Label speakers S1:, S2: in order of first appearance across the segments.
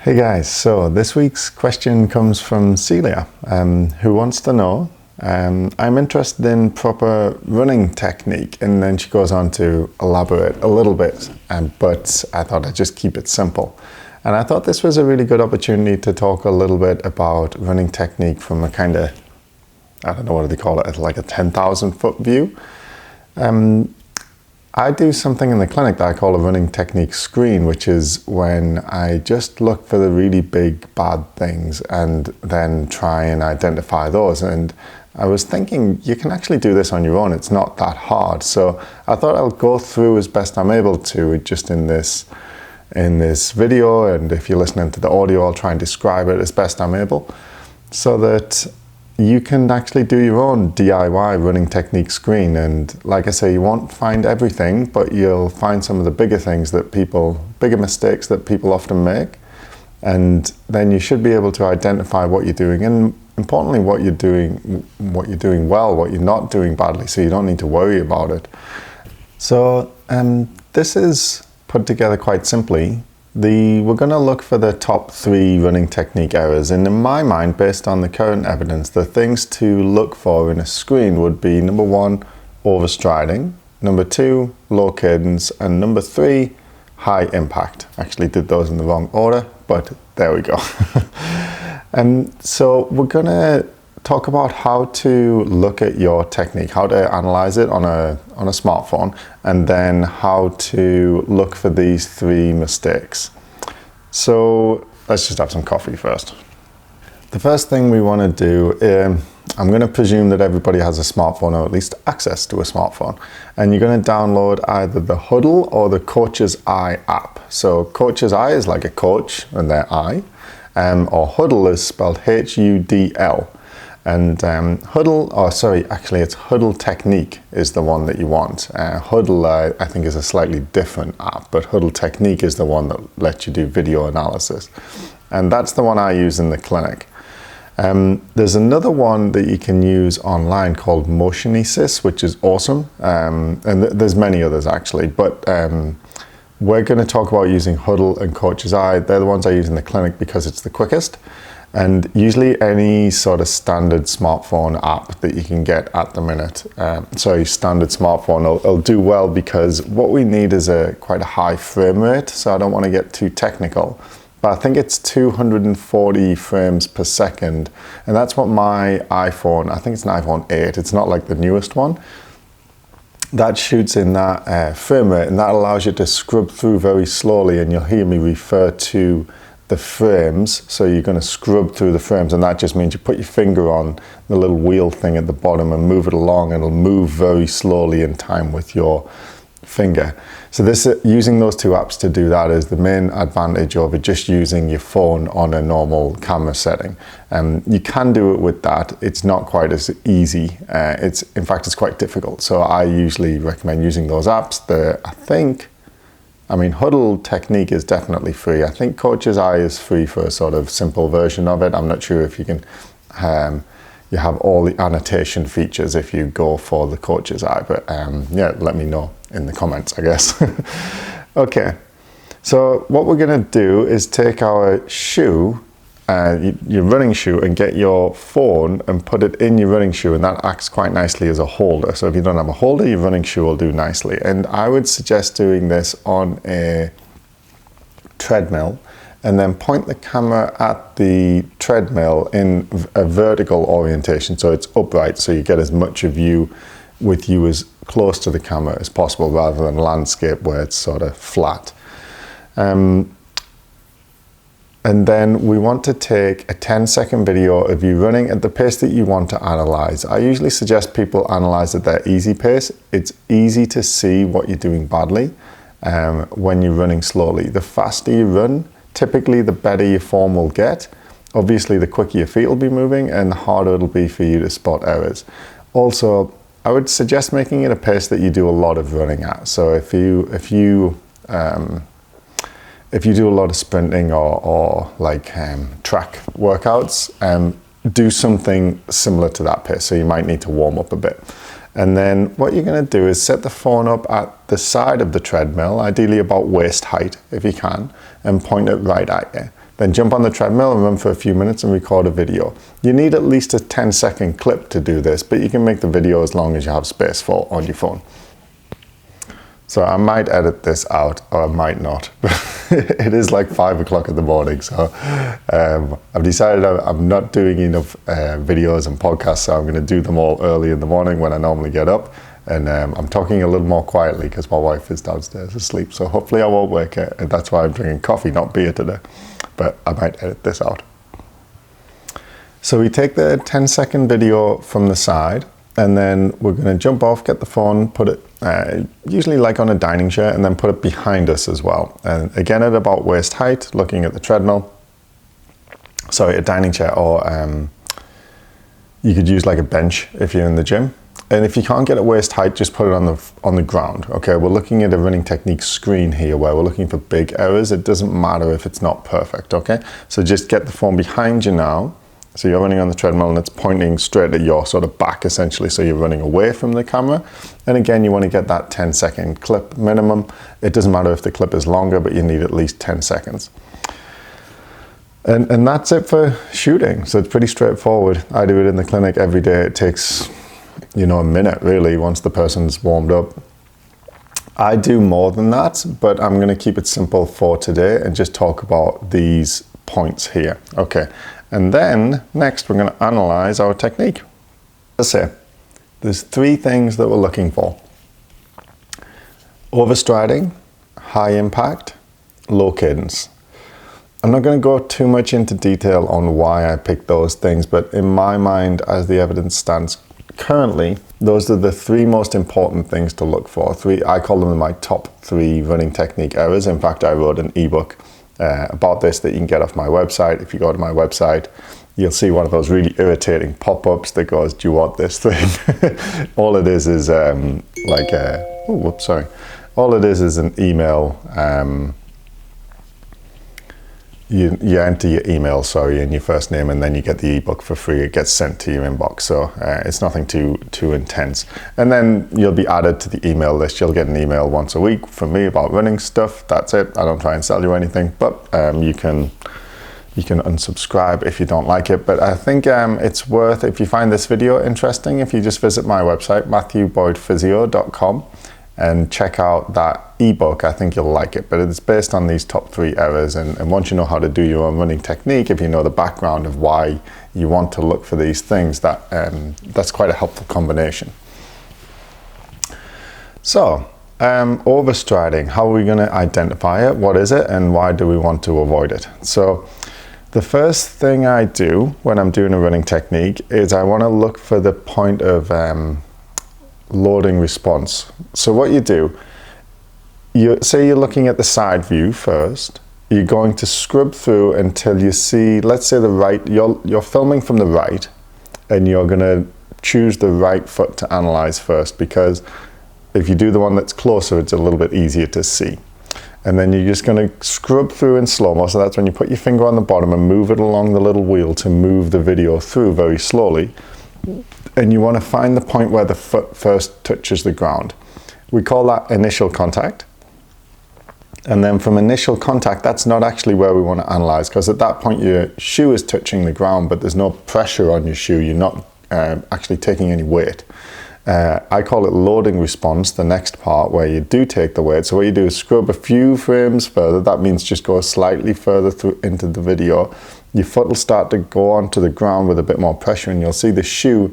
S1: Hey guys, so this week's question comes from Celia, who wants to know, I'm interested in proper running technique, and then she goes on to elaborate a little bit, but I thought I'd just keep it simple. And I thought this was a really good opportunity to talk a little bit about running technique from a kind of, I don't know what do they call it, like a 10,000 foot view. I do something in the clinic that I call a running technique screen, which is when I just look for the really big bad things and then try and identify those. And I was thinking you can actually do this on your own. It's not that hard. So I thought I'll go through as best I'm able to just in this video. And if you're listening to the audio, I'll try and describe it as best I'm able so that you can actually do your own DIY running technique screen. And like I say, you won't find everything, but you'll find some of the bigger things that bigger mistakes that people often make. And then you should be able to identify what you're doing, and importantly, what you're doing well, what you're not doing badly, so you don't need to worry about it. So this is put together quite simply. We're going to look for the top 3 running technique errors, and in my mind, based on the current evidence, the things to look for in a screen would be number 1, overstriding, number 2, low cadence, and number 3, high impact. Actually did those in the wrong order, but there we go. And so we're going to talk about how to look at your technique, how to analyze it on a smartphone, and then how to look for these 3 mistakes. So let's just have some coffee first. The first thing we want to do, I'm going to presume that everybody has a smartphone, or at least access to a smartphone, and you're going to download either the Hudl or the Coach's Eye app. So Coach's Eye is like a coach and their eye, or Hudl is spelled H-U-D-L. And actually it's Hudl Technique is the one that you want. Hudl I think is a slightly different app, but Hudl Technique is the one that lets you do video analysis. And that's the one I use in the clinic. There's another one that you can use online called Motionesis, which is awesome. And there's many others actually, but we're going to talk about using Hudl and Coach's Eye. They're the ones I use in the clinic because it's the quickest. And usually any sort of standard smartphone app that you can get at the minute, standard smartphone will do well, because what we need is quite a high frame rate. So I don't want to get too technical, but I think it's 240 frames per second. And that's what my iPhone, I think it's an iPhone 8, it's not like the newest one, that shoots in that frame rate, and that allows you to scrub through very slowly. And you'll hear me refer to the frames, so you're going to scrub through the frames, and that just means you put your finger on the little wheel thing at the bottom and move it along, and it'll move very slowly in time with your finger. So using those 2 apps to do that is the main advantage over just using your phone on a normal camera setting. You can do it with that. It's not quite as easy. In fact, it's quite difficult. So I usually recommend using those apps. Hudl Technique is definitely free. I think Coach's Eye is free for a sort of simple version of it. I'm not sure if you can, you have all the annotation features if you go for the Coach's Eye, but let me know in the comments, I guess. Okay, so what we're gonna do is take our shoe, your running shoe, and get your phone and put it in your running shoe, and that acts quite nicely as a holder. So if you don't have a holder, your running shoe will do nicely. And I would suggest doing this on a treadmill, and then point the camera at the treadmill in a vertical orientation, so it's upright, so you get as much of you with you as close to the camera as possible, rather than landscape where it's sort of flat. And then we want to take a 10-second video of you running at the pace that you want to analyze. I usually suggest people analyze at their easy pace. It's easy to see what you're doing badly when you're running slowly. The faster you run, typically the better your form will get. Obviously, the quicker your feet will be moving, and the harder it'll be for you to spot errors. Also, I would suggest making it a pace that you do a lot of running at. So if you do a lot of sprinting or track workouts, do something similar to that pace. So you might need to warm up a bit. And then what you're going to do is set the phone up at the side of the treadmill, ideally about waist height if you can, and point it right at you. Then jump on the treadmill and run for a few minutes and record a video. You need at least a 10-second clip to do this, but you can make the video as long as you have space for on your phone. So I might edit this out, or I might not. It is like 5 o'clock in the morning, so I've decided I'm not doing enough videos and podcasts, so I'm going to do them all early in the morning when I normally get up. And I'm talking a little more quietly because my wife is downstairs asleep, so hopefully I won't wake her. And that's why I'm drinking coffee, not beer today. But I might edit this out. So we take the 10-second video from the side, and then we're going to jump off, get the phone, put it usually like on a dining chair, and then put it behind us as well. And again at about waist height, looking at the treadmill. Sorry, a dining chair, or you could use like a bench if you're in the gym. And if you can't get it waist height, just put it on the ground. Okay, we're looking at a running technique screen here where we're looking for big errors. It doesn't matter if it's not perfect, okay? So just get the phone behind you now. So you're running on the treadmill and it's pointing straight at your sort of back essentially, so you're running away from the camera. And again, you want to get that 10-second clip minimum. It doesn't matter if the clip is longer, but you need at least 10 seconds. And that's it for shooting. So it's pretty straightforward. I do it in the clinic every day. It takes, a minute really once the person's warmed up. I do more than that, but I'm going to keep it simple for today and just talk about these points here. Okay. And then next we're going to analyze our technique. Let's say there's 3 things that we're looking for: overstriding, high impact, low cadence. I'm not going to go too much into detail on why I picked those things, but in my mind, as the evidence stands currently, those are the 3 most important things to look for. I call them my top 3 running technique errors. In fact, I wrote an ebook about this that you can get off my website. If you go to my website, you'll see one of those really irritating pop-ups that goes, "Do you want this thing?" All it is all it is an email. You enter your email, and your first name, and then you get the ebook for free. It gets sent to your inbox, so it's nothing too intense. And then you'll be added to the email list. You'll get an email once a week from me about running stuff. That's it. I don't try and sell you anything, but you can unsubscribe if you don't like it. But I think it's worth, if you find this video interesting, if you just visit my website, matthewboydphysio.com, and check out that ebook. I think you'll like it, but it's based on these top 3 errors. And once you know how to do your own running technique, if you know the background of why you want to look for these things, that's quite a helpful combination. So overstriding, how are we going to identify it? What is it, and why do we want to avoid it? So the first thing I do when I'm doing a running technique is I want to look for the point of loading response. So what you do, say you're looking at the side view first. You're going to scrub through until you see, let's say you're filming from the right, and you're going to choose the right foot to analyze first, because if you do the one that's closer, it's a little bit easier to see. And then you're just going to scrub through in slow-mo. So that's when you put your finger on the bottom and move it along the little wheel to move the video through very slowly. And you want to find the point where the foot first touches the ground. We call that initial contact. And then from initial contact, that's not actually where we want to analyze, because at that point your shoe is touching the ground, but there's no pressure on your shoe. You're not actually taking any weight. I call it loading response, the next part where you do take the weight. So what you do is scrub a few frames further. That means just go slightly further through into the video. Your foot will start to go onto the ground with a bit more pressure, and you'll see the shoe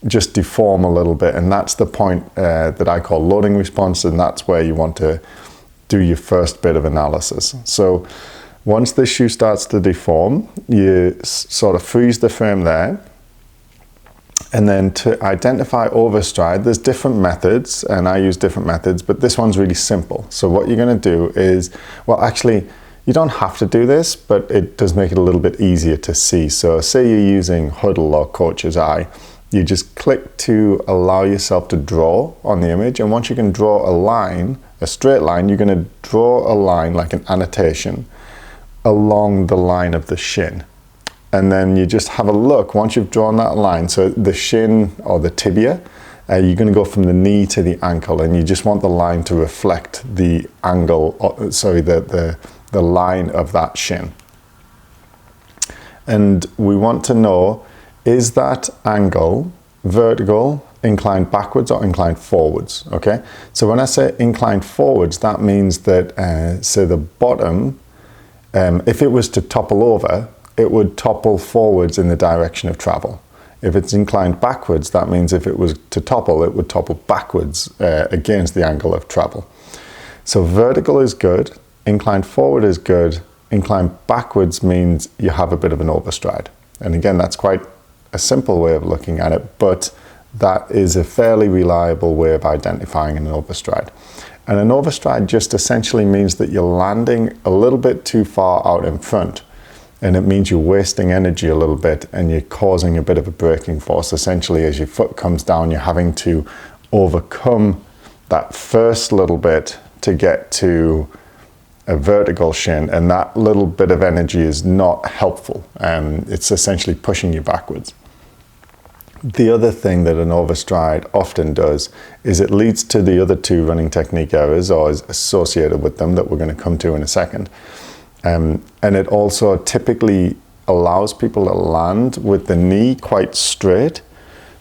S1: just deform a little bit. And that's the point that I call loading response, and that's where you want to do your first bit of analysis. So once the shoe starts to deform, you sort of freeze the frame there. And then to identify overstride, there's different methods, and I use different methods, but this one's really simple. So what you're going to do is, well, actually, you don't have to do this, but it does make it a little bit easier to see. So say you're using Huddle or Coach's Eye, you just click to allow yourself to draw on the image. And once you can draw a line, a straight line, you're going to draw a line like an annotation along the line of the shin. And then you just have a look once you've drawn that line. So the shin or the tibia, you're going to go from the knee to the ankle, and you just want the line to reflect the angle, the line of that shin. And we want to know, is that angle vertical, inclined backwards or inclined forwards? Okay, so when I say inclined forwards, that means that say the bottom, if it was to topple over, it would topple forwards in the direction of travel. If it's inclined backwards, that means if it was to topple, it would topple backwards against the angle of travel. So vertical is good, inclined forward is good, inclined backwards means you have a bit of an overstride. And again, that's quite a simple way of looking at it, but that is a fairly reliable way of identifying an overstride. And an overstride just essentially means that you're landing a little bit too far out in front. And it means you're wasting energy a little bit and you're causing a bit of a braking force. Essentially, as your foot comes down, you're having to overcome that first little bit to get to a vertical shin, and that little bit of energy is not helpful. It's essentially pushing you backwards. The other thing that an overstride often does is it leads to the other two running technique errors, or is associated with them, that we're going to come to in a second. And it also typically allows people to land with the knee quite straight.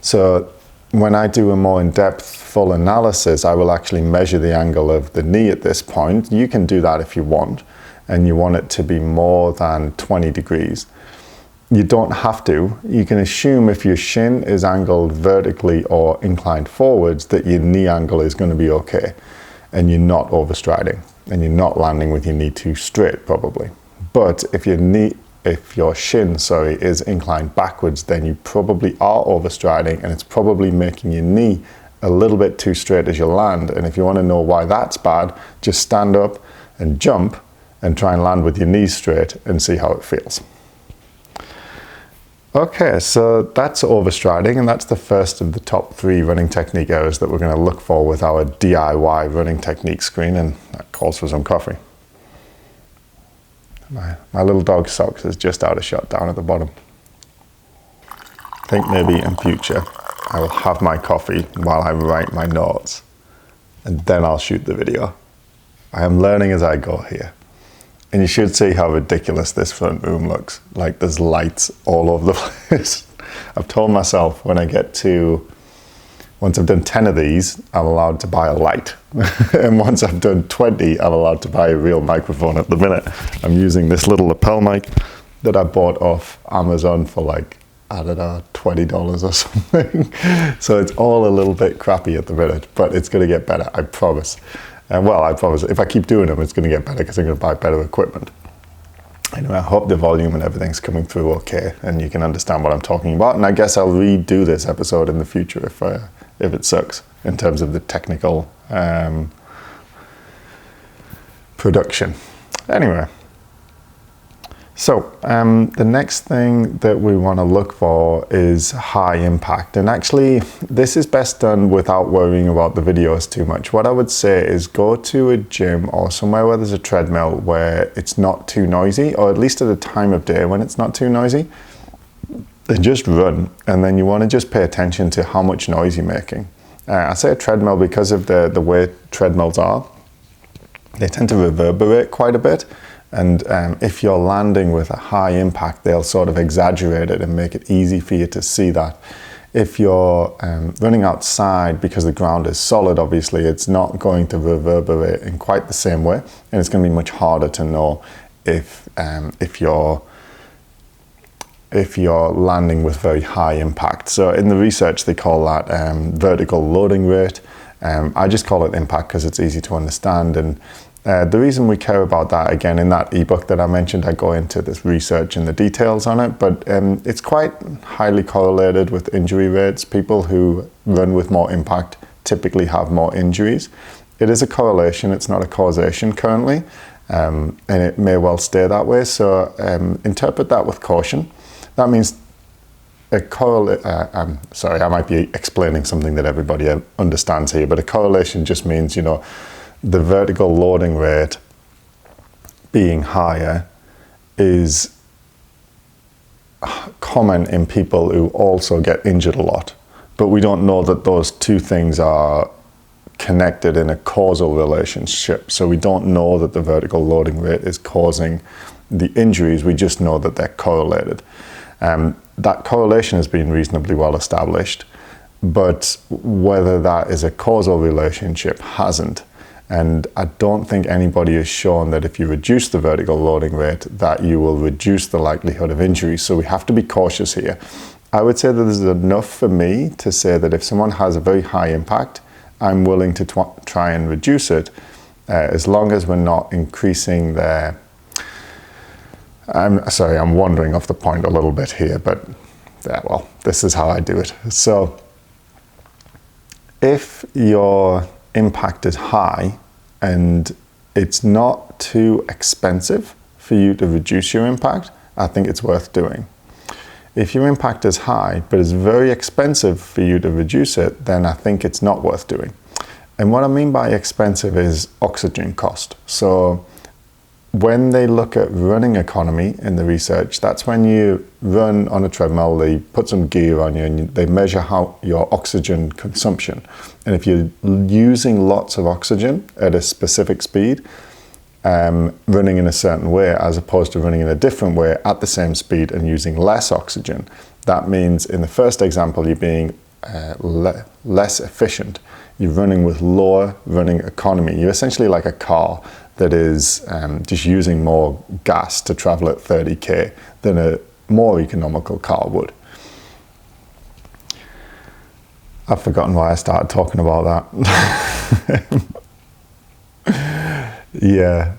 S1: So when I do a more in-depth full analysis, I will actually measure the angle of the knee at this point. You can do that if you want, and you want it to be more than 20 degrees. You don't have to. You can assume if your shin is angled vertically or inclined forwards that your knee angle is going to be okay, and you're not overstriding, and you're not landing with your knee too straight probably. But if your shin is inclined backwards, then you probably are overstriding, and it's probably making your knee a little bit too straight as you land. And if you want to know why that's bad, just stand up and jump and try and land with your knees straight and see how it feels. Okay, so that's overstriding, and that's the first of the top 3 running technique errors that we're going to look for with our DIY running technique screen, and that calls for some coffee. My little dog Socks is just out of shot down at the bottom. I think maybe in future I will have my coffee while I write my notes, and then I'll shoot the video. I am learning as I go here. And you should see how ridiculous this front room looks. Like there's lights all over the place. I've told myself once I've done 10 of these, I'm allowed to buy a light. And once I've done 20, I'm allowed to buy a real microphone. At the minute, I'm using this little lapel mic that I bought off Amazon for like, I don't know, $20 or something. So it's all a little bit crappy at the minute, but it's gonna get better, I promise. Well, I promise, if I keep doing them, it's going to get better because I'm going to buy better equipment. Anyway, I hope the volume and everything's coming through okay, and you can understand what I'm talking about. And I guess I'll redo this episode in the future if it sucks in terms of the technical production. Anyway, so the next thing that we want to look for is high impact. And actually, this is best done without worrying about the videos too much. What I would say is go to a gym or somewhere where there's a treadmill where it's not too noisy, or at least at a time of day when it's not too noisy, and just run. And then you want to just pay attention to how much noise you're making. I say a treadmill because of the way treadmills are. They tend to reverberate quite a bit. And if you're landing with a high impact, they'll sort of exaggerate it and make it easy for you to see that. If you're running outside, because the ground is solid, obviously, it's not going to reverberate in quite the same way. And it's going to be much harder to know if you're landing with very high impact. So in the research, they call that vertical loading rate. I just call it impact because it's easy to understand. And the reason we care about that, again, in that ebook that I mentioned, I go into this research and the details on it, but it's quite highly correlated with injury rates. People who run with more impact typically have more injuries. It is a correlation, it's not a causation currently, and it may well stay that way, so interpret that with caution. That means sorry, I might be explaining something that everybody understands here, but a correlation just means, the vertical loading rate being higher is common in people who also get injured a lot. But we don't know that those two things are connected in a causal relationship. So we don't know that the vertical loading rate is causing the injuries, we just know that they're correlated. That correlation has been reasonably well established, but whether that is a causal relationship hasn't. And I don't think anybody has shown that if you reduce the vertical loading rate, that you will reduce the likelihood of injury. So we have to be cautious here. I would say that there's enough for me to say that if someone has a very high impact, I'm willing to try and reduce it, as long as we're not increasing their... I'm sorry, I'm wandering off the point a little bit here, but yeah, well, this is how I do it. So if your impact is high and it's not too expensive for you to reduce your impact, I think it's worth doing. If your impact is high, but it's very expensive for you to reduce it, then I think it's not worth doing. And what I mean by expensive is oxygen cost. So when they look at running economy in the research, that's when you run on a treadmill, they put some gear on you and they measure your oxygen consumption. And if you're using lots of oxygen at a specific speed, running in a certain way as opposed to running in a different way at the same speed and using less oxygen, that means in the first example you're being less efficient. You're running with lower running economy. You're essentially like a car that is just using more gas to travel at 30k than a more economical car would. I've forgotten why I started talking about that. Yeah.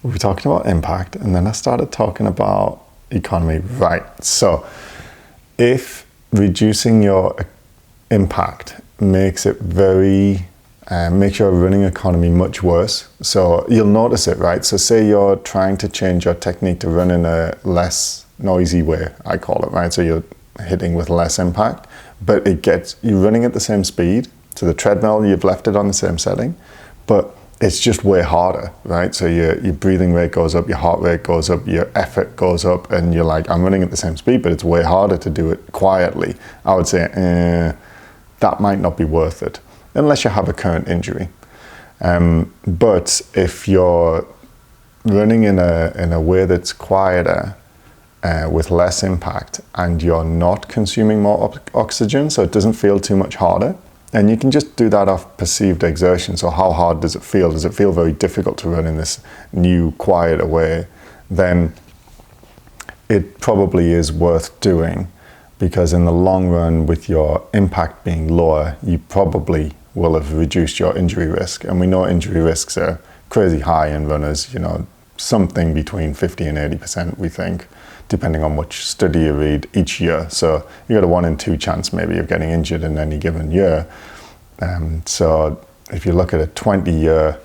S1: We were talking about impact and then I started talking about economy. Right. So if reducing your impact makes it makes your running economy much worse, so you'll notice it, right? So say you're trying to change your technique to run in a less noisy way, I call it, right? So you're hitting with less impact, but you're running at the same speed. So the treadmill, you've left it on the same setting, but it's just way harder, right? So your breathing rate goes up, your heart rate goes up, your effort goes up, and you're like, I'm running at the same speed, but it's way harder to do it quietly. I would say that might not be worth it, unless you have a current injury. But if you're running in a way that's quieter, with less impact, and you're not consuming more oxygen, so it doesn't feel too much harder, and you can just do that off perceived exertion. So how hard does it feel? Does it feel very difficult to run in this new, quieter way? Then it probably is worth doing, because in the long run, with your impact being lower, you probably will have reduced your injury risk. And we know injury risks are crazy high in runners, something between 50 and 80%, we think, depending on which study you read each year. So you got a 1 in 2 chance maybe of getting injured in any given year. So if you look at a 20-year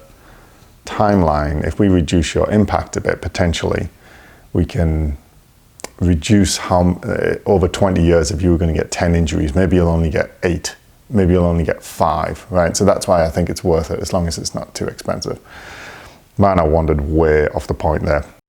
S1: timeline, if we reduce your impact a bit, potentially, we can reduce over 20 years, if you were going to get 10 injuries, maybe you'll only get 8, maybe you'll only get 5, right? So that's why I think it's worth it, as long as it's not too expensive. Man, I wandered way off the point there.